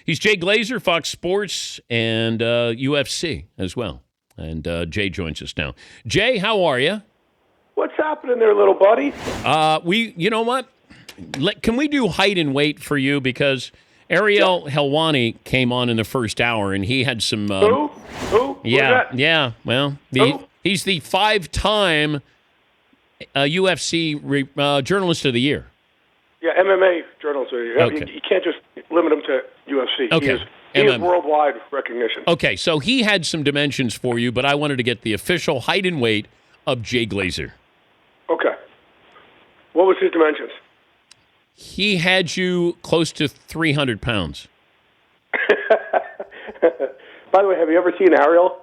He's Jay Glazer, Fox Sports, and UFC as well. And Jay joins us now. Jay, how are you? What's happening there, little buddy? You know what? Can we do height and weight for you? Because Ariel Helwani came on in the first hour, and he had some. Who? Yeah. Well, he's the 5-time UFC Journalist of the Year. Yeah, MMA journalist. Okay. You can't just limit him to UFC. Okay. He is worldwide recognition. Okay, so he had some dimensions for you, but I wanted to get the official height and weight of Jay Glazer. Okay. What was his dimensions? He had you close to 300 pounds. By the way, have you ever seen Ariel?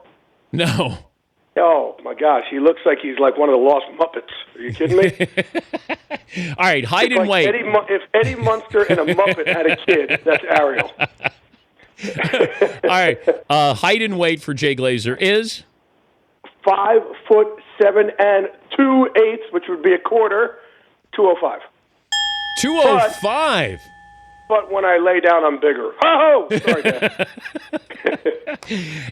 No. Oh, my gosh. He looks like he's like one of the Lost Muppets. Are you kidding me? All right, height and weight. If Eddie Munster and a Muppet had a kid, that's Ariel. All right, height and weight for Jay Glazer is? 5'7" and 2/8, which would be a quarter, 205. 205. But when I lay down, I'm bigger. Oh, sorry, Dad.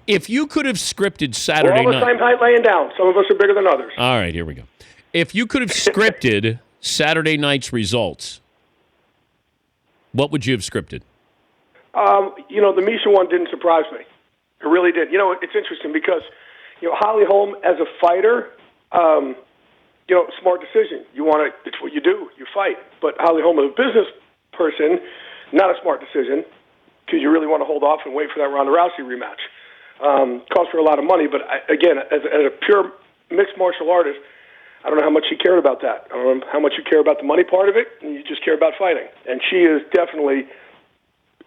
If you could have scripted We're Saturday all the night. same height laying down. Some of us are bigger than others. All right, here we go. If you could have scripted Saturday night's results, what would you have scripted? The Misha one didn't surprise me. It really did. It's interesting because, Holly Holm as a fighter, smart decision. It's what you do. You fight. But Holly Holm as a business person, not a smart decision because you really want to hold off and wait for that Ronda Rousey rematch. Cost her a lot of money, but again, as a pure mixed martial artist, I don't know how much she cared about that. I don't know how much you care about the money part of it, and you just care about fighting. And she is definitely,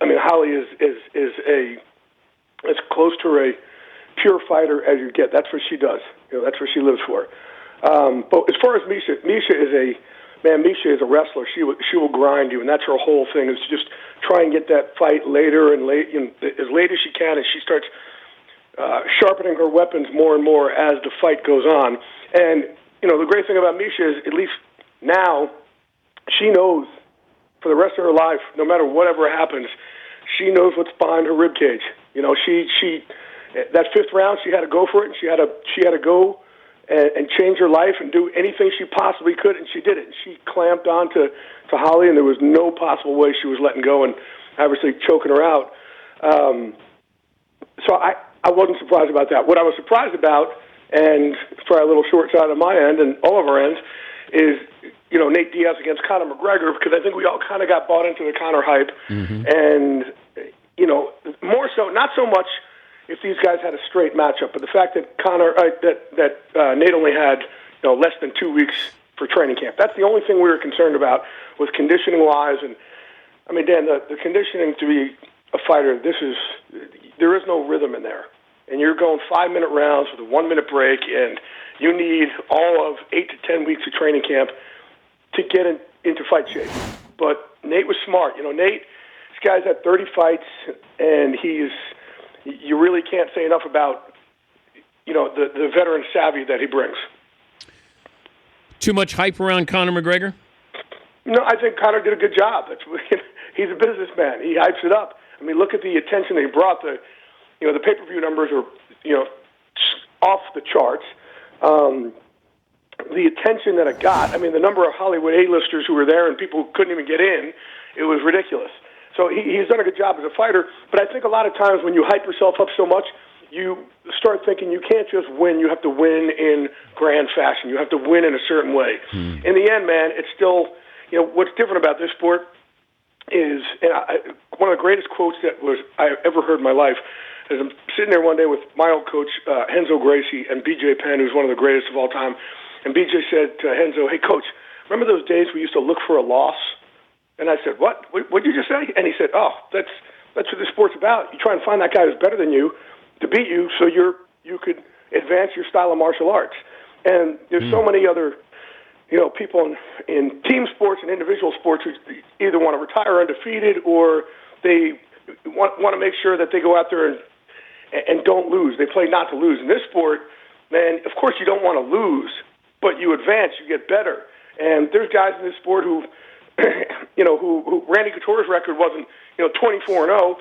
Holly is as close to a pure fighter as you get. That's what she does. That's what she lives for. But as far as Misha is a wrestler. She will grind you, and that's her whole thing is to just try and get that fight later and as late as she can, and she starts sharpening her weapons more and more as the fight goes on. And the great thing about Misha is, at least now, she knows for the rest of her life, no matter whatever happens, she knows what's behind her rib cage. She that fifth round, she had to go for it, and she had to go and change her life and do anything she possibly could, and she did it. And she clamped on to Holly, and there was no possible way she was letting go and obviously choking her out. So I wasn't surprised about that. What I was surprised about, and for a little short side on my end and all of our ends, is Nate Diaz against Conor McGregor, because I think we all kind of got bought into the Conor hype, and more so, not so much if these guys had a straight matchup, but the fact that Nate only had less than 2 weeks for training camp. That's the only thing we were concerned about with conditioning wise. And Dan, the conditioning to be a fighter, there is no rhythm in there, and you're going 5-minute rounds with a 1-minute break, and you need all of 8 to 10 weeks of training camp to get into fight shape. But Nate was smart. Nate, this guy's had 30 fights, and you really can't say enough about, the veteran savvy that he brings. Too much hype around Conor McGregor? No, I think Conor did a good job. He's a businessman. He hypes it up. Look at the attention that he brought. The pay-per-view numbers are, off the charts. The attention that it got, the number of Hollywood A-listers who were there and people who couldn't even get in, it was ridiculous. So he's done a good job as a fighter, but I think a lot of times when you hype yourself up so much, you start thinking you can't just win. You have to win in grand fashion. You have to win in a certain way. In the end, man, it's still, what's different about this sport is, one of the greatest quotes that I ever heard in my life is I'm sitting there one day with my old coach, Renzo Gracie, and B.J. Penn, who's one of the greatest of all time. And B.J. said to Renzo, "Hey, coach, remember those days we used to look for a loss?" And I said, what did you just say? And he said, "Oh, that's what this sport's about. You try and find that guy who's better than you to beat you so you could advance your style of martial arts." And there's so many other, people in team sports and individual sports who either want to retire undefeated or they want to make sure that they go out there and don't lose. They play not to lose. In this sport, man, of course you don't want to lose, but you advance, you get better. And there's guys in this sport who who Randy Couture's record wasn't, 24-0,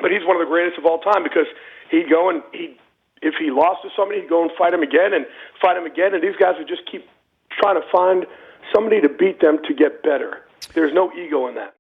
But he's one of the greatest of all time because he'd go and if he lost to somebody, he'd go and fight him again, and these guys would just keep trying to find somebody to beat them to get better. There's no ego in that.